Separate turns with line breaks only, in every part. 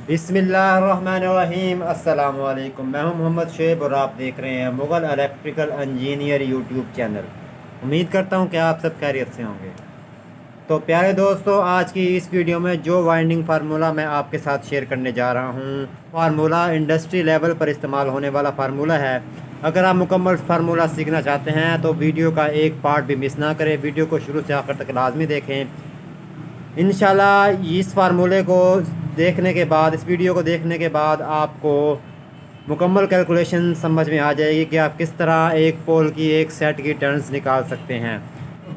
बिस्मिल्लाहिर्रहमानिर्रहीम। अस्सलाम वालेकुम। मैं हूं मोहम्मद शुएब और आप देख रहे हैं Mughal electrical engineer YouTube channel. उम्मीद करता हूं कि आप सब खैरियत से होंगे। तो प्यारे दोस्तों, आज की इस वीडियो में जो वाइंडिंग फार्मूला मैं आपके साथ शेयर करने जा रहा हूं, फार्मूला इंडस्ट्री लेवल पर इस्तेमाल होने वाला फार्मूला है। अगर आप मुकम्मल फार्मूला सीखना चाहते हैं तो वीडियो का एक पार्ट भी मिस ना करें, वीडियो को शुरू से आखिर तक लाजमी देखें। इंशाल्लाह इस फार्मूले को देखने के बाद, इस वीडियो को देखने के बाद आपको मुकम्मल कैलकुलेशन समझ में आ जाएगी कि आप किस तरह एक पोल की एक सेट की टर्न्स निकाल सकते हैं।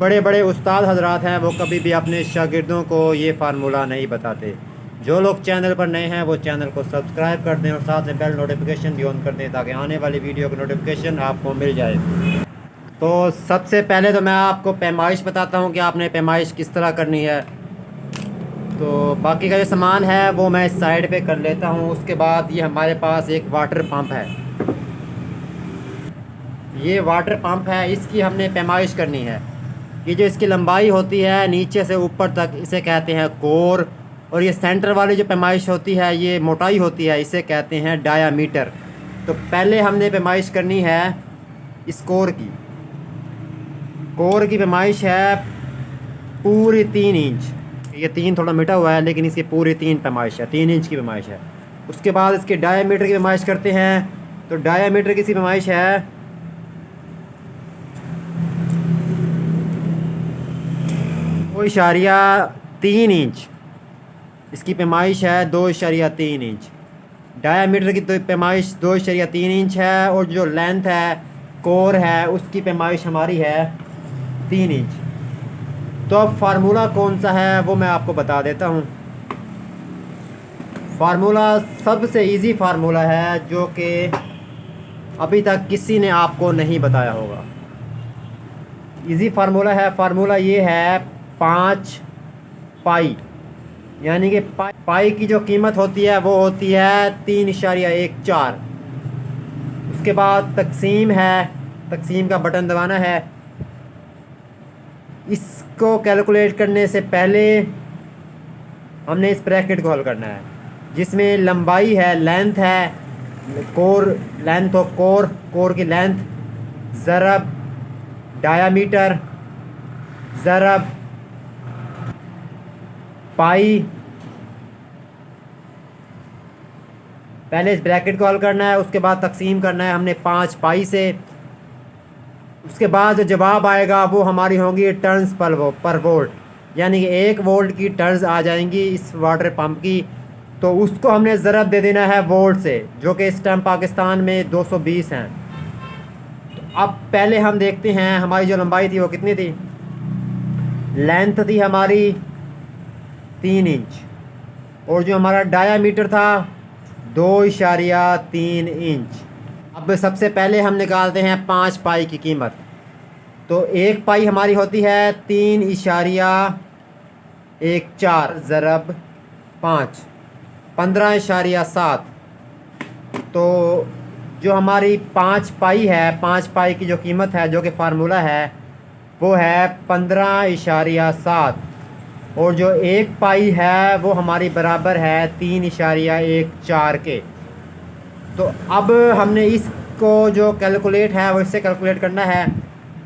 बड़े बड़े उस्ताद हजरात हैं, वो कभी भी अपने शागिर्दों को ये फार्मूला नहीं बताते। जो लोग चैनल पर नए हैं वो चैनल को सब्सक्राइब कर दें और साथ में बेल नोटिफिकेशन भी ऑन कर दें ताकि आने वाली वीडियो की नोटिफिकेशन आपको मिल जाए। तो सबसे पहले तो मैं आपको पैमाइश बताता हूँ कि आपने पैमाइश किस तरह करनी है। तो बाकी का जो सामान है वो मैं इस साइड पे कर लेता हूँ। उसके बाद ये हमारे पास एक वाटर पंप है, ये वाटर पंप है, इसकी हमने पैमाइश करनी है। ये जो इसकी लंबाई होती है नीचे से ऊपर तक, इसे कहते हैं कोर। और ये सेंटर वाली जो पैमाइश होती है, ये मोटाई होती है, इसे कहते हैं डायामीटर। तो पहले हमने पैमाइश करनी है इस कोर की। कोर की पैमाइश है पूरी 3 इंच। ये 3 थोड़ा मिटा हुआ है लेकिन इसकी पूरी 3 पैमाइश है, 3 इंच की पैमाइश है। उसके बाद इसके डायामीटर की पैमाइश करते हैं। तो डायामीटर की सी पैमाइश है 2.3 इंच। इसकी पैमाइश है 2.3 इंच। डायामीटर की तो पैमाइश 2.3 इंच है। और जो लेंथ है, कोर है, उसकी पैमाइश हमारी है 3 इंच। तो अब फार्मूला कौन सा है वो मैं आपको बता देता हूँ। फार्मूला सबसे इजी फार्मूला है जो कि अभी तक किसी ने आपको नहीं बताया होगा। इजी फार्मूला है। फार्मूला ये है 5 पाई, यानी कि पाई की जो कीमत होती है वो होती है 3.14। उसके बाद तकसीम है, तकसीम का बटन दबाना है। इसको कैलकुलेट करने से पहले हमने इस ब्रैकेट को हल करना है जिसमें लंबाई है, लेंथ है, core, length of core, core की लेंथ ज़रब डायामीटर ज़रब पाई। पहले इस ब्रैकेट को हल करना है, उसके बाद तकसीम करना है हमने 5 पाई से। उसके बाद जो जवाब आएगा वो हमारी होंगी टर्न्स पर वोल्ट, यानी कि 1 वोल्ट की टर्न्स आ जाएंगी इस वाटर पंप की। तो उसको हमने ज़रब दे देना है वोल्ट से, जो कि इस टाइम पाकिस्तान में 220 हैं। तो अब पहले हम देखते हैं हमारी जो लंबाई थी वो कितनी थी। लेंथ थी हमारी 3 इंच और जो हमारा डायामीटर था 2.3 इंच। अब सबसे पहले हम निकालते हैं 5 पाई की कीमत। तो 1 पाई हमारी होती है 3.14 ज़रब 5, 15.7। तो जो हमारी 5 पाई है, 5 पाई की जो कीमत है, जो कि फार्मूला है, वो है 15.7। और जो 1 पाई है वो हमारी बराबर है 3.14 के। तो अब हमने इसको जो कैलकुलेट है वो इससे कैलकुलेट करना है।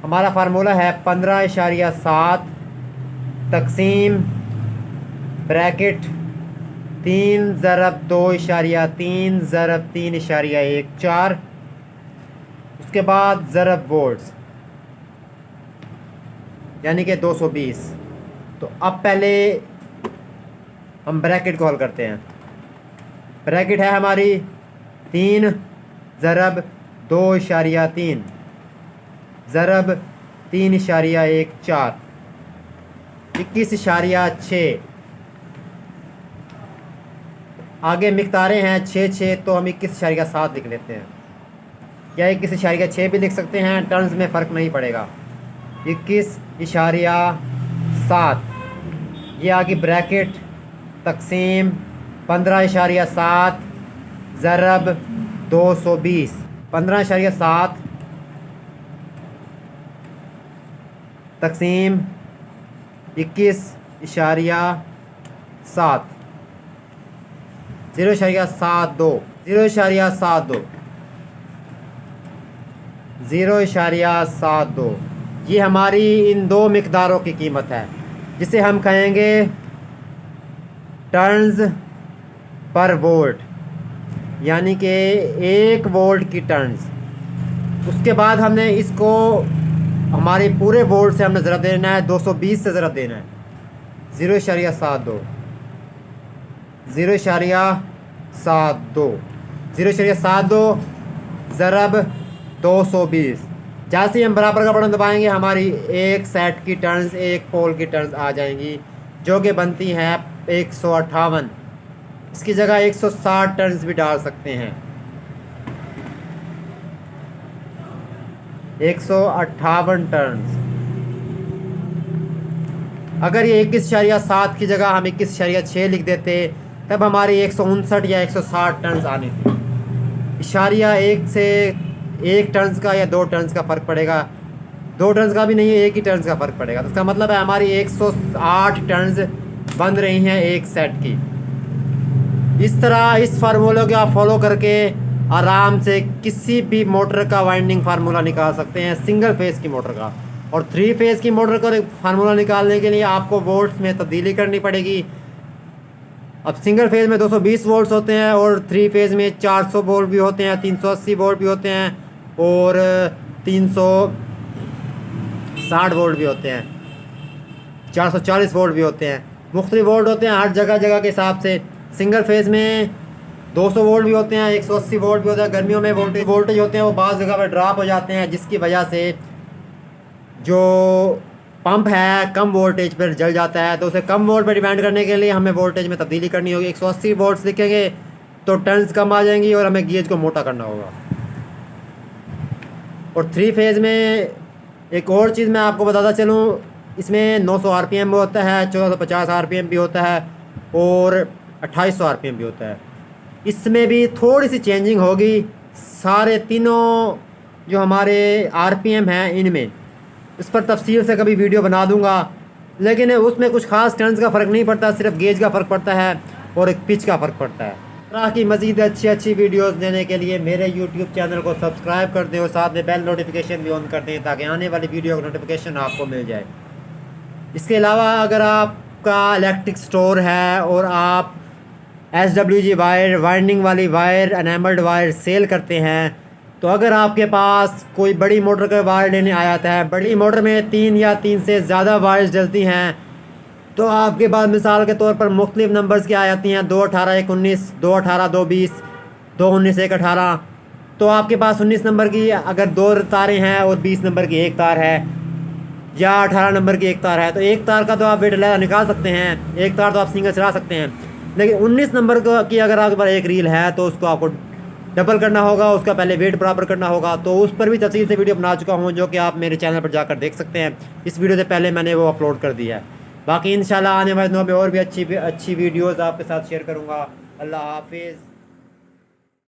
हमारा फार्मूला है 15.7 तकसीम ब्रैकेट 3 ज़रब 2.3 ज़रब 3.14। उसके बाद ज़रब वोल्ट्स, यानी कि 220। तो अब पहले हम ब्रैकेट को हल करते हैं। ब्रैकेट है हमारी 3 ज़रब 2.3 ज़रब 3.14, 21.6। आगे मिकदारें हैं 6 तो हम 21.7 लिख लेते हैं, या 21.6 भी लिख सकते हैं, टर्म्स में फ़र्क नहीं पड़ेगा। 21.7 ये आगे ब्रैकेट तकसीम 15.7 ज़रब 220। 15.7 तकसीम 21.7। 0.72 0.72 ये हमारी इन दो मिकदारों की कीमत है, जिसे हम कहेंगे टर्न्स पर वोल्ट, यानी कि 1 वोल्ट की टर्न्स। उसके बाद हमने इसको हमारे पूरे वोल्ट से हमने ज़रा देना है 220 से ज़रा देना है 0.72 ज़रब 220। जैसे ही हम बराबर का बटन दबाएंगे हमारी एक सेट की टर्न्स, एक पोल की टर्न्स आ जाएंगी, जो कि बनती हैं 158। इसकी जगह 160 टर्न्स भी डाल सकते हैं। 158 टर्न्स। अगर ये 21.7 की जगह हम 21.6 लिख देते तब हमारी 159 या 160 टर्न्स आनी थी। इशारिया 1 से 1 टर्न्स का या 2 टर्न्स का फ़र्क पड़ेगा, 2 टर्न्स का भी नहीं है, 1 ही टर्न्स का फ़र्क पड़ेगा। तो इसका मतलब है हमारी 108 टर्न्स बन रही हैं एक सेट की। इस तरह इस फार्मूले को आप फॉलो करके आराम से किसी भी मोटर का वाइंडिंग फार्मूला निकाल सकते हैं, सिंगल फेज़ की मोटर का। और 3 फेज़ की मोटर का फार्मूला निकालने के लिए आपको वोल्ट्स में तब्दीली करनी पड़ेगी। अब सिंगल फेज़ में 220 वोल्ट्स होते हैं और 3 फेज़ में 400 वोल्ट भी होते हैं, 380 वोल्ट भी होते हैं और 360 वोल्ट भी होते हैं, 440 वोल्ट भी होते हैं। मुख्तलिफ वोल्ट होते हैं हर जगह के हिसाब से। सिंगल फेज़ में 200 वोल्ट भी होते हैं, 180 वोल्ट भी होते हैं। गर्मियों में वोल्टेज होते हैं वो बाज़ जगह पर ड्रॉप हो जाते हैं, जिसकी वजह से जो पंप है कम वोल्टेज पर जल जाता है। तो उसे कम वोल्ट पर डिपेंड करने के लिए हमें वोल्टेज में तब्दीली करनी होगी। 180 वोल्ट्स लिखेंगे तो टर्न्स कम आ जाएंगी और हमें गेज को मोटा करना होगा। और 3 फेज़ में एक और चीज़ मैं आपको बताता चलूँ, इसमें 900 RPM भी होता है, 1450 RPM भी होता है और 2800 RPM भी होता है। इसमें भी थोड़ी सी चेंजिंग होगी। सारे तीनों जो हमारे RPM हैं इनमें इस पर तफसील से कभी वीडियो बना दूंगा, लेकिन उसमें कुछ ख़ास टर्न्स का फ़र्क नहीं पड़ता, सिर्फ गेज का फ़र्क पड़ता है और एक पिच का फ़र्क पड़ता है। तरह की मज़ीद अच्छी वीडियोस देने के लिए मेरे YouTube चैनल को सब्सक्राइब कर दें और साथ में बेल नोटिफिकेशन भी ऑन कर दें ताकि आने वाली वीडियो का नोटिफिकेशन आपको मिल जाए। इसके अलावा अगर आपका इलेक्ट्रिक स्टोर है और आप SWG वायर, वाइंडिंग वाली वायर, एनेमल्ड वायर सेल करते हैं, तो अगर आपके पास कोई बड़ी मोटर का वायर लेने आया है, बड़ी मोटर में 3 या 3 से ज़्यादा वायर्स डलती हैं, तो आपके पास मिसाल के तौर पर मुख्तलिफ नंबर्स की आ जाती हैं 218 1 19, 218 2 20, 2 19 1 18। तो आपके पास 19 नंबर की अगर 2 तारें हैं और 20 नंबर की 1 तार है या 18 नंबर की 1 तार है, तो 1 तार का तो आप वेट निकाल सकते हैं, 1 तार तो आप सिंगल चला सकते हैं। लेकिन 19 नंबर की अगर आपके पास एक रील है तो उसको आपको डबल करना होगा, उसका पहले वेट बराबर करना होगा। तो उस पर भी तफसील से वीडियो बना चुका हूँ, जो कि आप मेरे चैनल पर जाकर देख सकते हैं। इस वीडियो से पहले मैंने वो अपलोड कर दिया है। बाकी इंशाल्लाह आने वाले दिनों में और भी अच्छी वीडियोज़ आपके साथ शेयर करूँगा। अल्लाह हाफिज़।